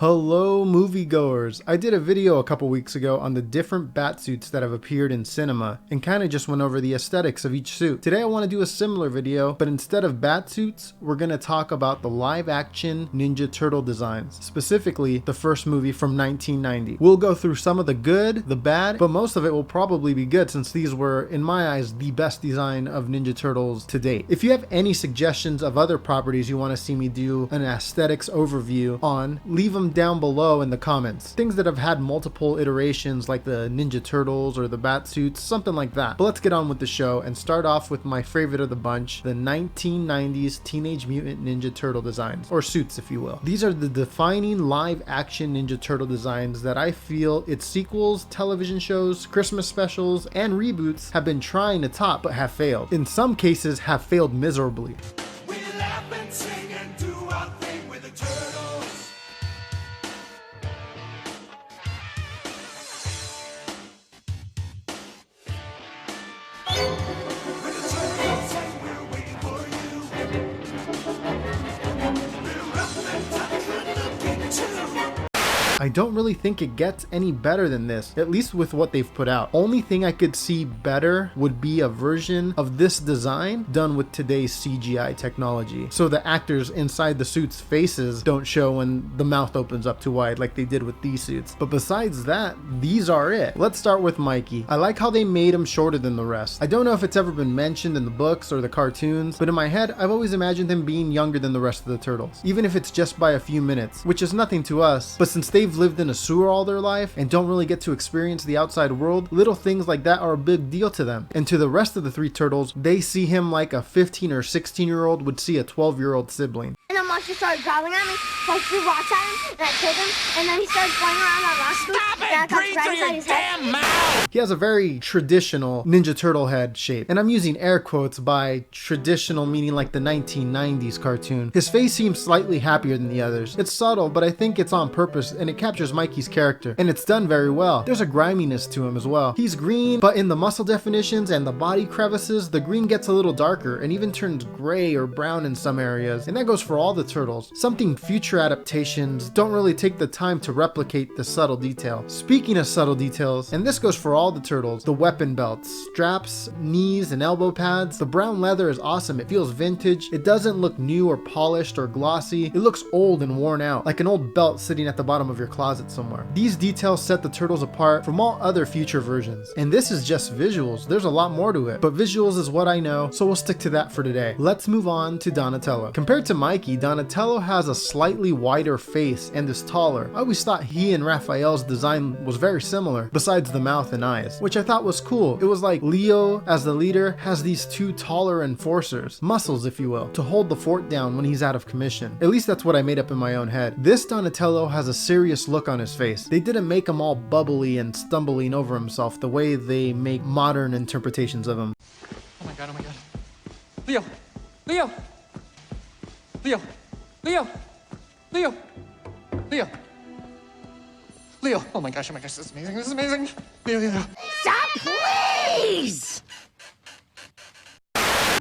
Hello moviegoers! I did a video a couple weeks ago on the different Batsuits that have appeared in cinema and kind of just went over the aesthetics of each suit. Today I want to do a similar video, but instead of Batsuits, we're going to talk about the live action Ninja Turtle designs, specifically the first movie from 1990. We'll go through some of the good, the bad, but most of it will probably be good since these were, in my eyes, the best design of Ninja Turtles to date. If you have any suggestions of other properties you want to see me do an aesthetics overview on, leave them down below in the comments. Things that have had multiple iterations like the Ninja Turtles or the Batsuits, something like that. But let's get on with the show and start off with my favorite of the bunch, the 1990s Teenage Mutant Ninja Turtle designs, or suits if you will. These are the defining live action Ninja Turtle designs that I feel its sequels, television shows, Christmas specials, and reboots have been trying to top but have failed. In some cases have failed miserably. We laugh and sing and do our thing with the turtles. With the turtles and we're waiting for you. We're up and touch and looking too. I don't really think it gets any better than this, at least with what they've put out. Only thing I could see better would be a version of this design done with today's CGI technology. So the actors inside the suits' faces don't show when the mouth opens up too wide like they did with these suits. But besides that, these are it. Let's start with Mikey. I like how they made him shorter than the rest. I don't know if it's ever been mentioned in the books or the cartoons, but in my head, I've always imagined him being younger than the rest of the turtles, even if it's just by a few minutes, which is nothing to us, but since they've lived in a sewer all their life and don't really get to experience the outside world, little things like that are a big deal to them. And to the rest of the three turtles, they see him like a 15 or 16-year-old would see a 12-year-old sibling. And the monster started growling at me, so I threw rocks at him, and I killed him, and then he started flying around on rock scoop, and I got right inside his head. He has a very traditional Ninja Turtle head shape, and I'm using air quotes by traditional meaning like the 1990s cartoon. His face seems slightly happier than the others. It's subtle, but I think it's on purpose, and it captures Mikey's character, and it's done very well. There's a griminess to him as well. He's green, but in the muscle definitions and the body crevices, the green gets a little darker and even turns gray or brown in some areas, and that goes for all the turtles. Something future adaptations don't really take the time to replicate the subtle detail. Speaking of subtle details, and this goes for all the turtles, the weapon belts, straps, knees, and elbow pads. The brown leather is awesome. It feels vintage. It doesn't look new or polished or glossy. It looks old and worn out, like an old belt sitting at the bottom of your closet somewhere. These details set the turtles apart from all other future versions. And this is just visuals. There's a lot more to it, but visuals is what I know, so we'll stick to that for today. Let's move on to Donatello. Compared to Mikey, Donatello has a slightly wider face and is taller. I always thought he and Raphael's design was very similar, besides the mouth and eyes, which I thought was cool. It was like Leo, as the leader, has these two taller enforcers, muscles if you will, to hold the fort down when he's out of commission. At least that's what I made up in my own head. This Donatello has a serious look on his face. They didn't make him all bubbly and stumbling over himself the way they make modern interpretations of him. Oh my god, oh my god. Leo! Leo! Leo! Leo! Leo! Leo! Leo! Oh my gosh, this is amazing, this is amazing! Leo! Stop, please!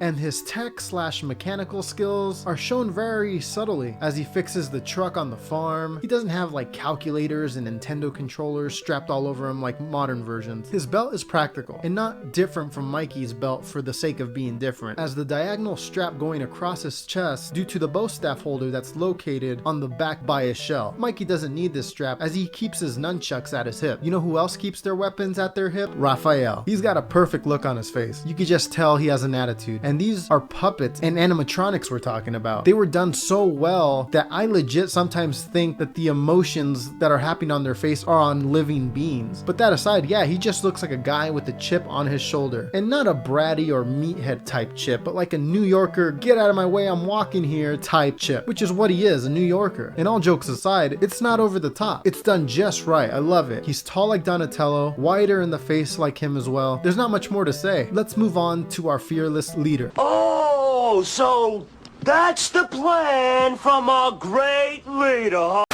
And his tech/mechanical skills are shown very subtly as he fixes the truck on the farm. He doesn't have like calculators and Nintendo controllers strapped all over him like modern versions. His belt is practical and not different from Mikey's belt for the sake of being different, as the diagonal strap going across his chest due to the bow staff holder that's located on the back by his shell. Mikey doesn't need this strap as he keeps his nunchucks at his hip. You know who else keeps their weapons at their hip? Raphael. He's got a perfect look on his face. You could just tell he has an attitude. And these are puppets and animatronics we're talking about. They were done so well that I legit sometimes think that the emotions that are happening on their face are on living beings. But that aside, yeah, he just looks like a guy with a chip on his shoulder. And not a bratty or meathead type chip, but like a New Yorker, get out of my way, I'm walking here type chip, which is what he is, a New Yorker. And all jokes aside, it's not over the top. It's done just right. I love it. He's tall like Donatello, wider in the face like him as well. There's not much more to say. Let's move on to our fearless leader. Oh, so that's the plan from our great leader, huh?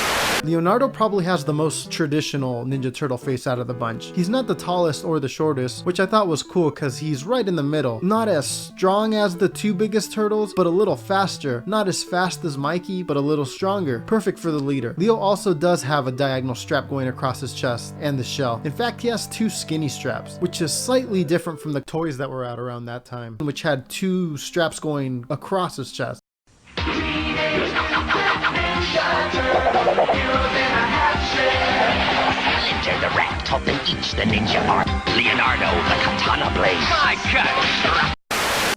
Leonardo probably has the most traditional Ninja Turtle face out of the bunch. He's not the tallest or the shortest, which I thought was cool because he's right in the middle. Not as strong as the two biggest turtles, but a little faster. Not as fast as Mikey, but a little stronger. Perfect for the leader. Leo also does have a diagonal strap going across his chest and the shell. In fact, he has two skinny straps, which is slightly different from the toys that were out around that time, which had two straps going across his chest. Salinger the rat taught them each the ninja art. Leonardo the katana blade. My God!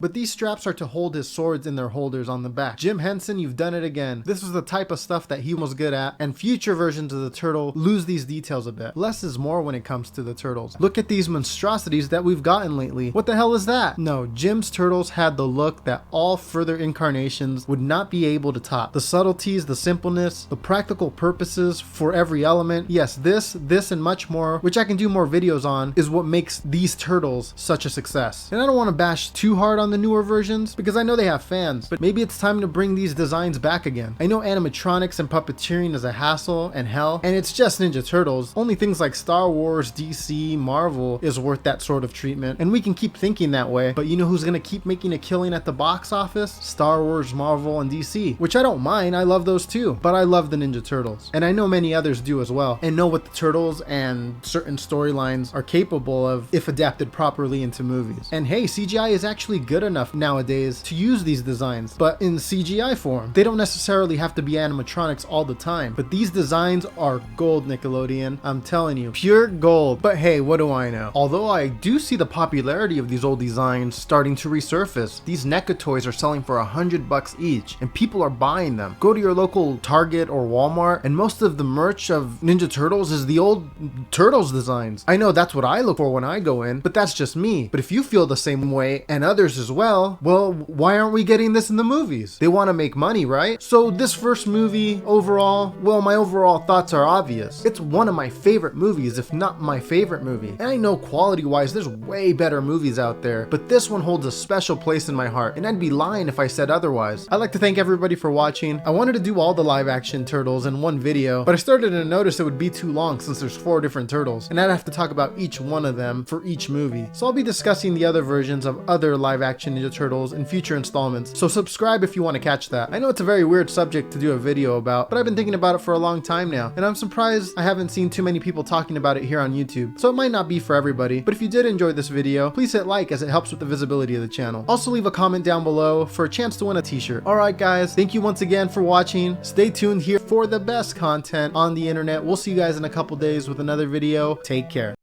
But these straps are to hold his swords in their holders on the back. Jim Henson, you've done it again. This was the type of stuff that he was good at, and future versions of the turtle lose these details a bit. Less is more when it comes to the turtles. Look at these monstrosities that we've gotten lately. What the hell is that? No, Jim's turtles had the look that all further incarnations would not be able to top. The subtleties, the simpleness, the practical purposes for every element. Yes, this and much more, which I can do more videos on, is what makes these turtles such a success. And I don't want to bash too hard on the newer versions because I know they have fans, but maybe it's time to bring these designs back again. I know animatronics and puppeteering is a hassle and hell, and it's just Ninja Turtles. Only things like Star Wars, DC, Marvel is worth that sort of treatment, and we can keep thinking that way, but you know who's gonna keep making a killing at the box office? Star Wars, Marvel, and DC, which I don't mind. I love those too, but I love the Ninja Turtles, and I know many others do as well, and know what the Turtles and certain storylines are capable of if adapted properly into movies. And hey, CGI is actually good enough nowadays to use these designs, but in CGI form. They don't necessarily have to be animatronics all the time, but these designs are gold, Nickelodeon. I'm telling you, pure gold. But hey, what do I know? Although I do see the popularity of these old designs starting to resurface. These NECA toys are selling for $100 each, and people are buying them. Go to your local Target or Walmart, and most of the merch of Ninja Turtles is the old Turtles designs. I know that's what I look for when I go in, but that's just me. But if you feel the same way, and others as well, why aren't we getting this in the movies? They want to make money, right? So this first movie overall, well, my overall thoughts are obvious. It's one of my favorite movies, if not my favorite movie. And I know quality-wise, there's way better movies out there, but this one holds a special place in my heart, and I'd be lying if I said otherwise. I'd like to thank everybody for watching. I wanted to do all the live-action Turtles in one video, but I started to notice it would be too long since there's 4 different Turtles, and I'd have to talk about each one of them for each movie. So I'll be discussing the other versions of other live-action Ninja Turtles in future installments, so subscribe if you want to catch that. I know it's a very weird subject to do a video about, but I've been thinking about it for a long time now, and I'm surprised I haven't seen too many people talking about it here on YouTube, so it might not be for everybody, but if you did enjoy this video, please hit like as it helps with the visibility of the channel. Also leave a comment down below for a chance to win a t-shirt. Alright guys, thank you once again for watching. Stay tuned here for the best content on the internet. We'll see you guys in a couple days with another video. Take care.